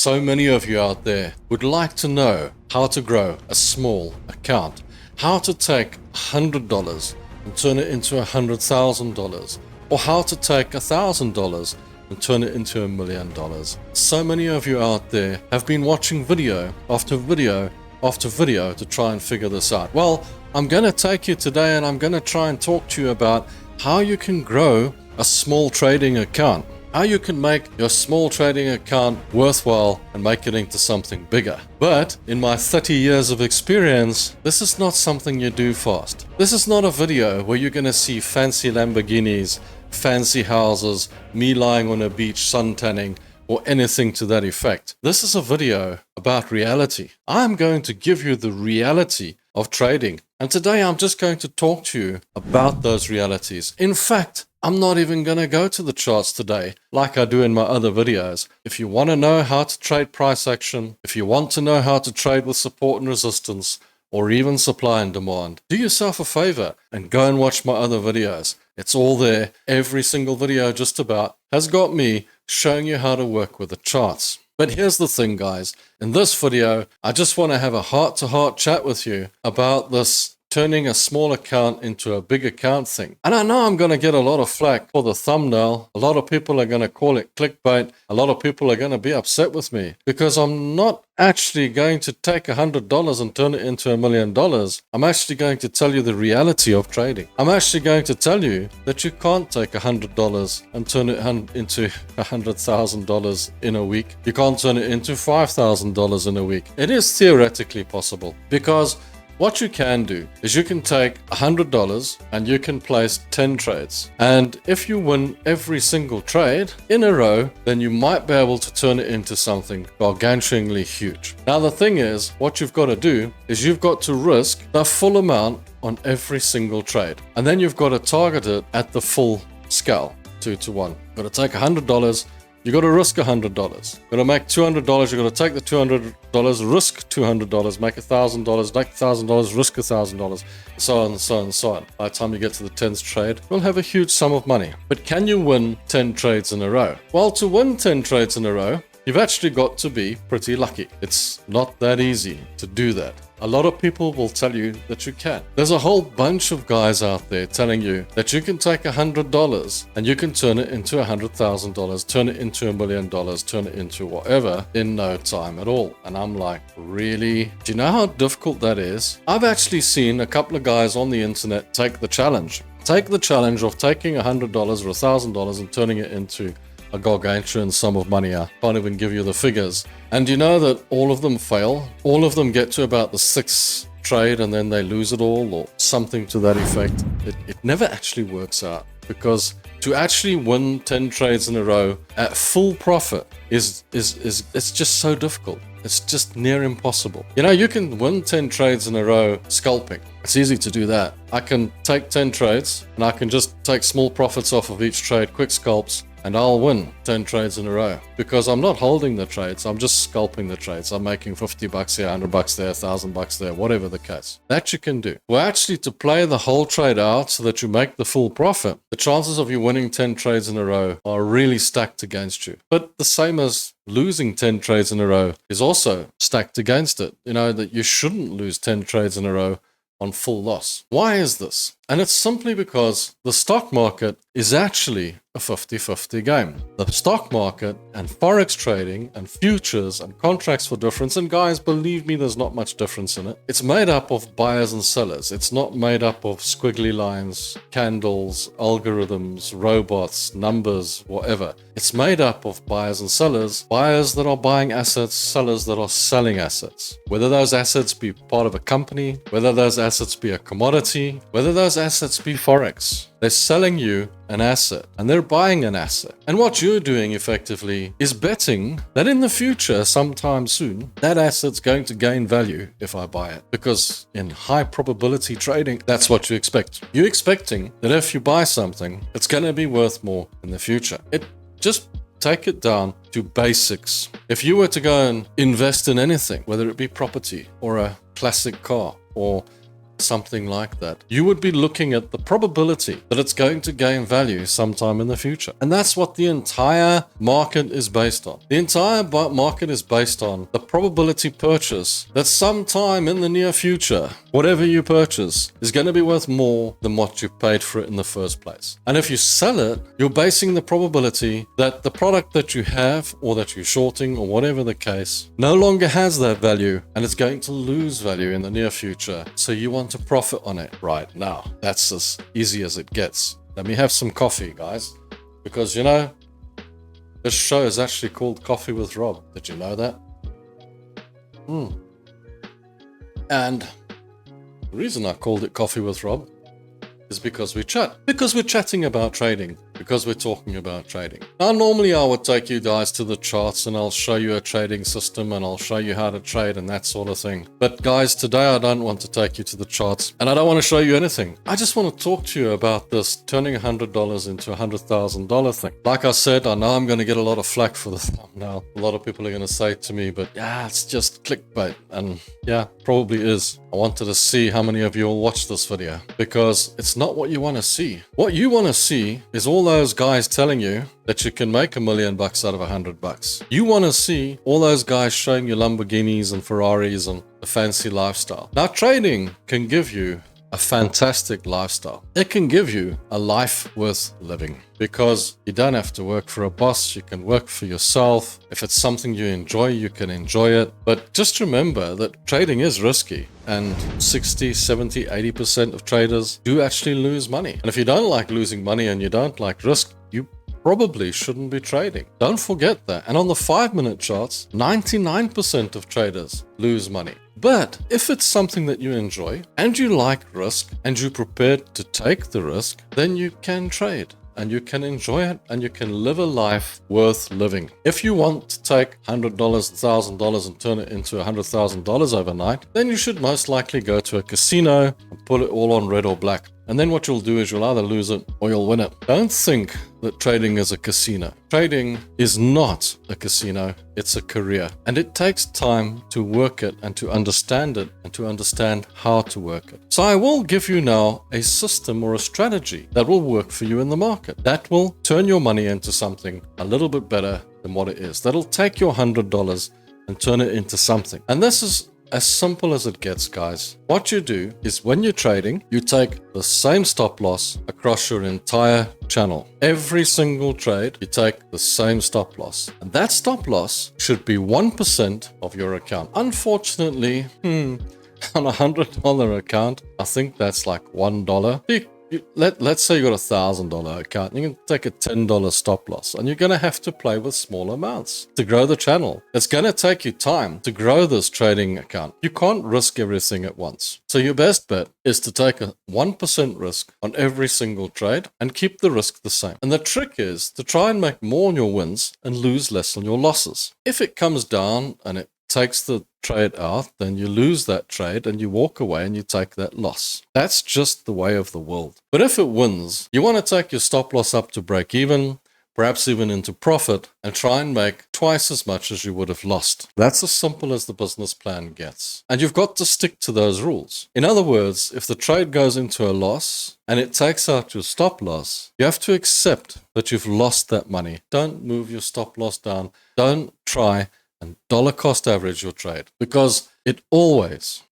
So many of you out there would like to know how to grow a small account, how to take $100 and turn it into $100,000, or how to take $1,000 and turn it into $1 million. So many of you out there have been watching video after video after video to try and figure this out. Well, I'm going to take you today and I'm going to try and talk to you about how you can grow a small trading account. How you can make your small trading account worthwhile and make it into something bigger. But in my 30 years of experience, this is not something you do fast. This is not a video where you're going to see fancy Lamborghinis, fancy houses, me lying on a beach suntanning, or anything to that effect. This is a video about reality. I'm going to give you the reality of trading. And today I'm just going to talk to you about those realities. In fact, I'm not even going to go to the charts today like I do in my other videos. If you want to know how to trade price action, if you want to know how to trade with support and resistance, or even supply and demand, do yourself a favor and go and watch my other videos. It's all there. Every single video just about has got me showing you how to work with the charts. But here's the thing, guys. In this video, I just want to have a heart-to-heart chat with you about this turning a small account into a big account thing. And I know I'm going to get a lot of flack for the thumbnail. A lot of people are going to call it clickbait. A lot of people are going to be upset with me because I'm not actually going to take $100 and turn it into $1 million. I'm actually going to tell you the reality of trading. I'm actually going to tell you that you can't take $100 and turn it into $100,000 in a week. You can't turn it into $5,000 in a week. It is theoretically possible because what you can do is you can take $100 and you can place 10 trades. And if you win every single trade in a row, then you might be able to turn it into something gargantuanly huge. Now, the thing is, what you've got to do is you've got to risk the full amount on every single trade. And then you've got to target it at the full scale, 2-to-1. You've got to take $100. You got to risk $100. Got to make $200. You got to take the $200, risk $200, make $1,000, make $1,000, risk $1,000, so on and so on and so on. By the time you get to the 10th trade, you'll have a huge sum of money. But can you win 10 trades in a row? Well, to win 10 trades in a row, you've actually got to be pretty lucky. It's not that easy to do that. A lot of people will tell you that you can. There's a whole bunch of guys out there telling you that you can take $100 and you can turn it into $100,000, turn it into $1 million, turn it into whatever in no time at all. And I'm like, really? Do you know how difficult that is? I've actually seen a couple of guys on the internet take the challenge. Take the challenge of taking $100 or $1,000 and turning it into a gargantuan sum of money. I can't even give you the figures. And you know that all of them fail? All of them get to about the 6th trade and then they lose it all or something to that effect. It never actually works out because to actually win 10 trades in a row at full profit is it's just so difficult. It's just near impossible. You know, you can win 10 trades in a row scalping. It's easy to do that. I can take 10 trades and I can just take small profits off of each trade, quick scalps, and I'll win 10 trades in a row because I'm not holding the trades. I'm just scalping the trades. I'm making $50 here, $100 there, $1,000 there, whatever the case. That you can do. Well, actually, to play the whole trade out so that you make the full profit, the chances of you winning 10 trades in a row are really stacked against you. But the same as losing 10 trades in a row is also stacked against it. You know, that you shouldn't lose 10 trades in a row on full loss. Why is this? And it's simply because the stock market is actually a 50-50 game. The stock market and Forex trading and futures and contracts for difference, and guys, believe me, there's not much difference in it. It's made up of buyers and sellers. It's not made up of squiggly lines, candles, algorithms, robots, numbers, whatever. It's made up of buyers and sellers, buyers that are buying assets, sellers that are selling assets. Whether those assets be part of a company, whether those assets be a commodity, whether those assets be Forex. They're selling you an asset and they're buying an asset. And what you're doing effectively is betting that in the future, sometime soon, that asset's going to gain value if I buy it. Because in high probability trading, that's what you expect. You're expecting that if you buy something, it's going to be worth more in the future. Just take it down to basics. If you were to go and invest in anything, whether it be property or a classic car or something like that, you would be looking at the probability that it's going to gain value sometime in the future. And that's what the entire market is based on. The entire market is based on the probability purchase that sometime in the near future, whatever you purchase is going to be worth more than what you paid for it in the first place. And if you sell it, you're basing the probability that the product that you have or that you're shorting or whatever the case no longer has that value and it's going to lose value in the near future. So you want to profit on it right now. That's as easy as it gets. Let me have some coffee, guys, because you know, this show is actually called Coffee with Rob. Did you know that? And the reason I called it Coffee with Rob is because we chat. Because we're chatting about trading. Because we're talking about trading. Now, normally I would take you guys to the charts and I'll show you a trading system and I'll show you how to trade and that sort of thing. But guys, today I don't want to take you to the charts and I don't want to show you anything. I just want to talk to you about this turning $100 into a $100,000 thing. Like I said, I know I'm going to get a lot of flack for the thumbnail. A lot of people are going to say to me, but yeah, it's just clickbait. And yeah, probably is. I wanted to see how many of you will watch this video because it's not what you want to see. What you want to see is all those guys telling you that you can make $1 million out of $100. You want to see all those guys showing you Lamborghinis and Ferraris and the fancy lifestyle. Now, trading can give you a fantastic lifestyle. It can give you a life worth living because you don't have to work for a boss. You can work for yourself. If it's something you enjoy, you can enjoy it. But just remember that trading is risky and 60, 70, 80% of traders do actually lose money. And if you don't like losing money and you don't like risk, you probably shouldn't be trading. Don't forget that. And on the 5-minute charts, 99% of traders lose money. But if it's something that you enjoy and you like risk and you're prepared to take the risk, then you can trade and you can enjoy it and you can live a life worth living. If you want to take $100, $1,000 and turn it into $100,000 overnight, then you should most likely go to a casino and put it all on red or black. And then what you'll do is you'll either lose it or you'll win it. Don't think that trading is a casino. Trading is not a casino, it's a career. And it takes time to work it and to understand it and to understand how to work it. So I will give you now a system or a strategy that will work for you in the market. That will turn your money into something a little bit better than what it is. That'll take your $100 and turn it into something. And this is as simple as it gets, guys. What you do is when you're trading, you take the same stop loss across your entire channel. Every single trade, you take the same stop loss. And that stop loss should be 1% of your account. Unfortunately, on a $100 account, I think that's like $1. Let's say you got a $1,000 account, you can take a $10 stop loss and you're going to have to play with small amounts to grow the channel. It's going to take you time to grow this trading account. You can't risk everything at once. So your best bet is to take a 1% risk on every single trade and keep the risk the same. And the trick is to try and make more on your wins and lose less on your losses. If it comes down and it takes the trade out, then you lose that trade and you walk away and you take that loss. That's just the way of the world. But if it wins, you want to take your stop loss up to break even, perhaps even into profit, and try and make twice as much as you would have lost. That's as simple as the business plan gets. And you've got to stick to those rules. In other words, if the trade goes into a loss and it takes out your stop loss, you have to accept that you've lost that money. Don't move your stop loss down. Don't try and dollar cost average your trade, because it always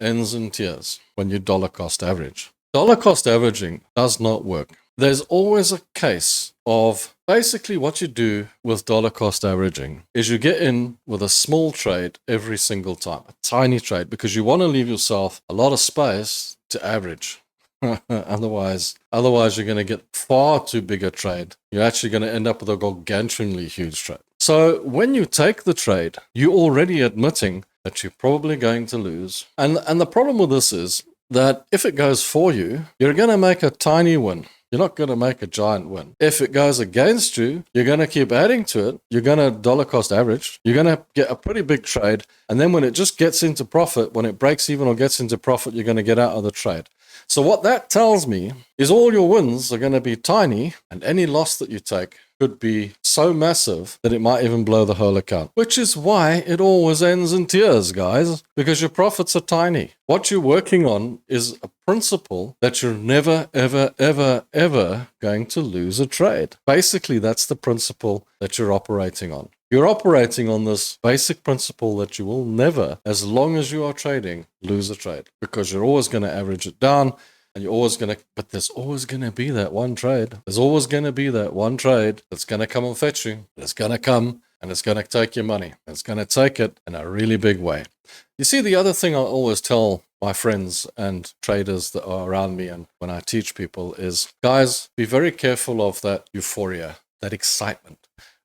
ends in tears when you dollar cost average. Dollar cost averaging does not work. There's always a case of basically what you do with dollar cost averaging is you get in with a small trade every single time, a tiny trade, because you want to leave yourself a lot of space to average. Otherwise you're going to get far too big a trade. You're actually going to end up with a gargantuanly huge trade. So when you take the trade, you're already admitting that you're probably going to lose. And the problem with this is that if it goes for you, you're going to make a tiny win. You're not going to make a giant win. If it goes against you, you're going to keep adding to it. You're going to dollar cost average. You're going to get a pretty big trade. And then when it just gets into profit, when it breaks even or gets into profit, you're going to get out of the trade. So what that tells me is all your wins are going to be tiny, and any loss that you take could be so massive that it might even blow the whole account, which is why it always ends in tears, guys, because your profits are tiny. What you're working on is a principle that you're never, ever, ever, ever going to lose a trade. Basically, that's the principle that you're operating on. You're operating on this basic principle that you will never, as long as you are trading, lose a trade, because you're always going to average it down. And you're always going to, but there's always going to be that one trade. There's always going to be that one trade that's going to come and fetch you. It's going to come and it's going to take your money. It's going to take it in a really big way. You see, the other thing I always tell my friends and traders that are around me and when I teach people is, guys, be very careful of that euphoria, that excitement.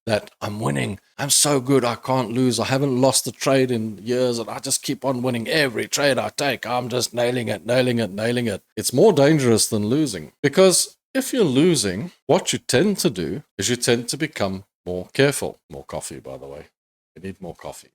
That I'm winning, I'm so good, I can't lose, I haven't lost a trade in years, and I just keep on winning every trade I take. I'm just nailing it, nailing it, nailing it. It's more dangerous than losing, because if you're losing, what you tend to do is you tend to become more careful. More coffee, by the way. You need more coffee.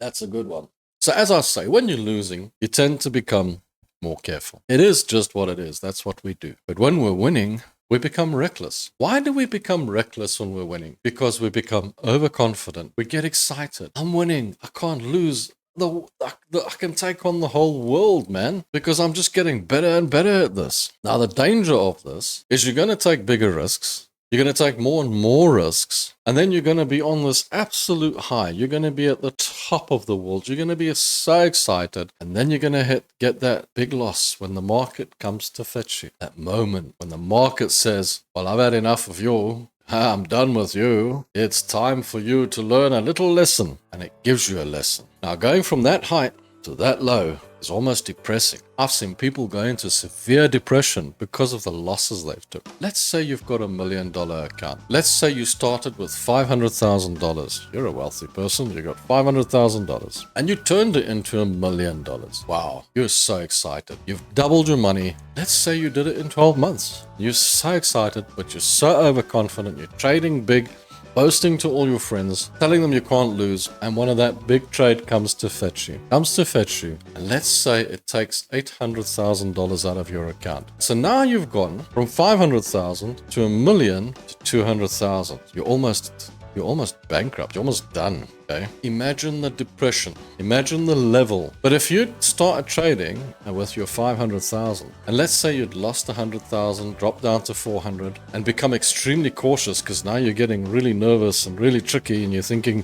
That's a good one. So as I say, when you're losing, you tend to become more careful. It is just what it is. That's what we do. But when we're winning, we become reckless. Why do we become reckless when we're winning? Because we become overconfident. We get excited. I'm winning. I can't lose. I can take on the whole world, man, because I'm just getting better and better at this. Now, the danger of this is you're going to take bigger risks. You're going to take more and more risks, and then you're going to be on this absolute high. You're going to be at the top of the world. You're going to be so excited, and then you're going to get that big loss when the market comes to fetch you. That moment when the market says, well, I've had enough of you. I'm done with you. It's time for you to learn a little lesson, and it gives you a lesson. Now, going from that height to that low is almost depressing. I've seen people go into severe depression because of the losses they've took. Let's say you've got $1 million account. Let's say you started with $500,000. You're a wealthy person. You got $500,000 and you turned it into $1 million. Wow. You're so excited. You've doubled your money. Let's say you did it in 12 months. You're so excited, but you're so overconfident. You're trading big, boasting to all your friends, telling them you can't lose, and one of that big trade comes to fetch you. And let's say it takes $800,000 out of your account. So now you've gone from 500,000 to $1 million to 200,000. You're almost bankrupt. You're almost done. Okay? Imagine the depression. Imagine the level. But if you started trading with your 500,000, and let's say you'd lost 100,000, dropped down to 400, and become extremely cautious because now you're getting really nervous and really tricky, and you're thinking,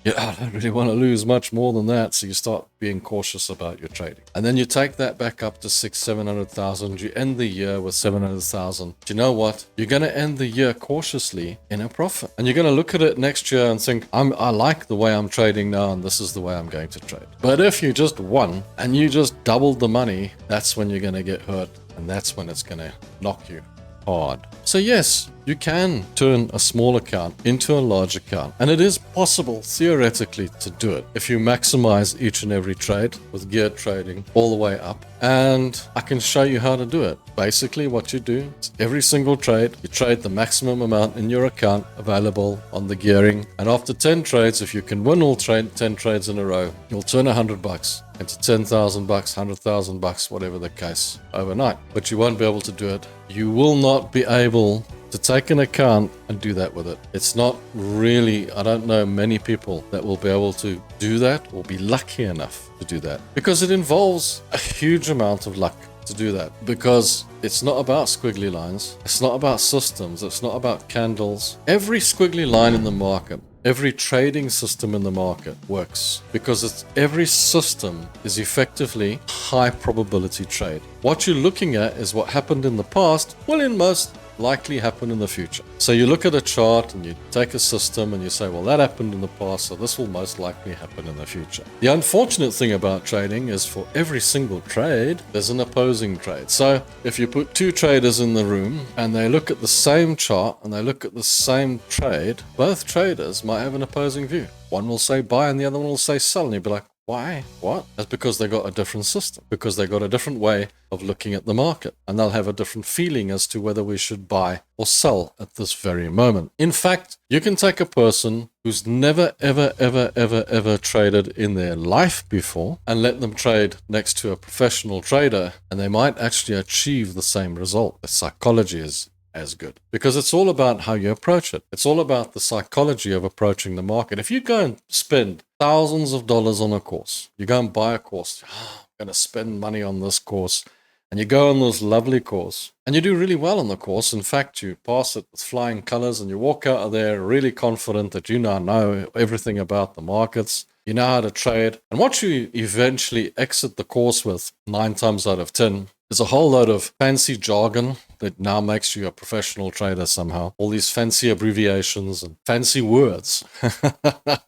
yeah, I don't really want to lose much more than that. So you start being cautious about your trading. And then you take that back up to 700,000. You end the year with 700,000. Do you know what? You're going to end the year cautiously in a profit. And you're going to look at it next year and think, I like the way I'm trading now, and this is the way I'm going to trade. But if you just won and you just doubled the money, that's when you're going to get hurt. And that's when it's going to knock you hard. So yes, you can turn a small account into a large account, and it is possible theoretically to do it if you maximize each and every trade with geared trading all the way up. And I can show you how to do it. Basically what you do is every single trade, you trade the maximum amount in your account available on the gearing, and after 10 trades, if you can win all 10 trades in a row, you'll turn $100 into $10,000, $100,000, whatever the case, overnight. But you won't be able to do it. You will not be able to take an account and do that with it. It's not really, I don't know many people that will be able to do that or be lucky enough to do that, because it involves a huge amount of luck to do that, because it's not about squiggly lines, it's not about systems, it's not about candles. Every squiggly line in the market, every trading system in the market works because every system is effectively high probability trade. What you're looking at is what happened in the past will in most likely happen in the future. So you look at a chart and you take a system and you say, well, that happened in the past, so this will most likely happen in the future. The unfortunate thing about trading is for every single trade, there's an opposing trade. So if you put two traders in the room and they look at the same chart and they look at the same trade, both traders might have an opposing view. One will say buy and the other one will say sell, and you'll be like, Why? What? That's because they got a different system, because they got a different way of looking at the market, and they'll have a different feeling as to whether we should buy or sell at this very moment. In fact, you can take a person who's never, ever traded in their life before and let them trade next to a professional trader, and they might actually achieve the same result. The psychology is as good, because it's all about how you approach it. It's all about the psychology of approaching the market. If you go and spend thousands of dollars on a course, you go and buy a course, I'm going to spend money on this course, and you go on this lovely course, and you do really well on the course. In fact, you pass it with flying colors, and you walk out of there really confident that you now know everything about the markets. You know how to trade. And what you eventually exit the course with 9 times out of 10 is a whole load of fancy jargon that now makes you a professional trader somehow. All these fancy abbreviations and fancy words.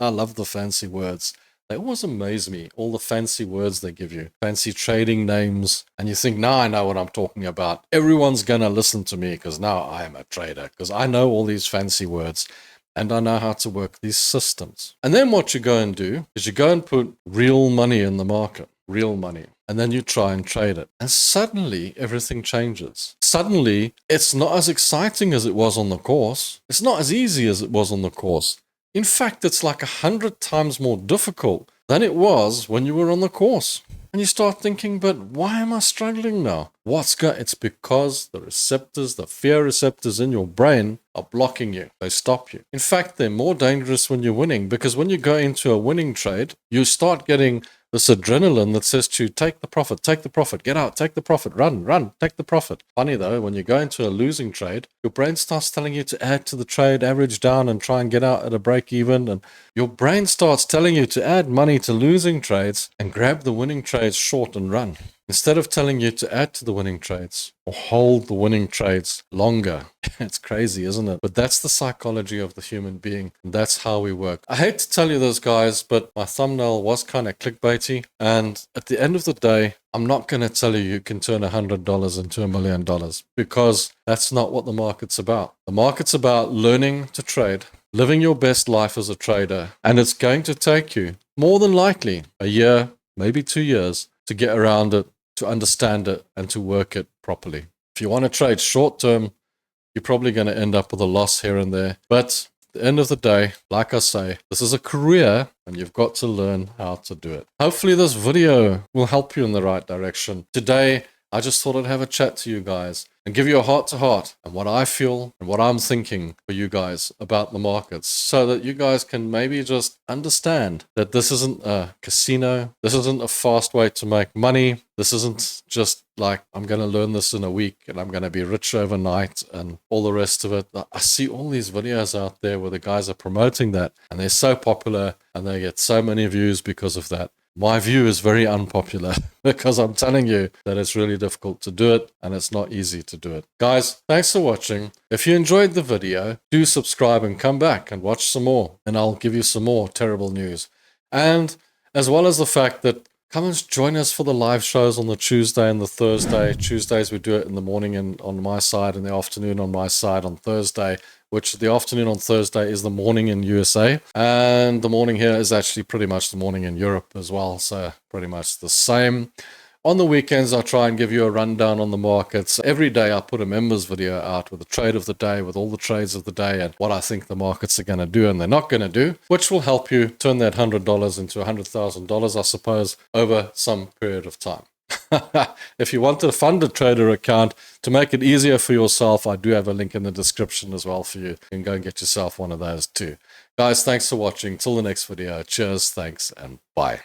I love the fancy words. They always amaze me, all the fancy words they give you. Fancy trading names. And you think, now I know what I'm talking about. Everyone's going to listen to me because now I am a trader, because I know all these fancy words. And I know how to work these systems. And then what you go and do is you go and put real money in the market, real money. And then you try and trade it. And suddenly everything changes. Suddenly it's not as exciting as it was on the course. It's not as easy as it was on the course. In fact, it's like 100 times more difficult than it was when you were on the course. And you start thinking, but why am I struggling now? It's because the receptors, the fear receptors in your brain are blocking you. They stop you. In fact, they're more dangerous when you're winning, because when you go into a winning trade, you start getting this adrenaline that says to you, take the profit, get out, take the profit, run, take the profit. Funny though, when you go into a losing trade, your brain starts telling you to add to the trade, average down and try and get out at a break even. And your brain starts telling you to add money to losing trades and grab the winning trades short and run, instead of telling you to add to the winning trades or hold the winning trades longer. It's crazy, isn't it? But that's the psychology of the human being. And that's how we work. I hate to tell you this, guys, but my thumbnail was kind of clickbaity. And at the end of the day, I'm not going to tell you you can turn $100 into $1 million, because that's not what the market's about. The market's about learning to trade, living your best life as a trader. And it's going to take you more than likely a year, maybe 2 years, to get around it, to understand it, and to work it properly. If you want to trade short term, you're probably going to end up with a loss here and there. But at the end of the day, like I say, this is a career and you've got to learn how to do it. Hopefully this video will help you in the right direction. Today, I just thought I'd have a chat to you guys and give you a heart-to-heart and what I feel and what I'm thinking for you guys about the markets, so that you guys can maybe just understand that this isn't a casino. This isn't a fast way to make money. This isn't just like, I'm going to learn this in a week and I'm going to be rich overnight and all the rest of it. I see all these videos out there where the guys are promoting that, and they're so popular and they get so many views because of that. My view is very unpopular because I'm telling you that it's really difficult to do it and it's not easy to do it. Guys, thanks for watching. If you enjoyed the video, do subscribe and come back and watch some more, and I'll give you some more terrible news. And as well as the fact that come and join us for the live shows on the Tuesday and the Thursday. Tuesdays we do it in the morning and on my side, in the afternoon on my side on Thursday, which the afternoon on Thursday is the morning in USA. And the morning here is actually pretty much the morning in Europe as well. So pretty much the same. On the weekends, I try and give you a rundown on the markets. Every day I put a members video out with a trade of the day, with all the trades of the day and what I think the markets are going to do and they're not going to do, which will help you turn that $100 into $100,000, I suppose, over some period of time. If you want to fund a trader account to make it easier for yourself, I do have a link in the description as well for you. You can go and get yourself one of those too. Guys, thanks for watching. Till the next video. Cheers, thanks, and bye.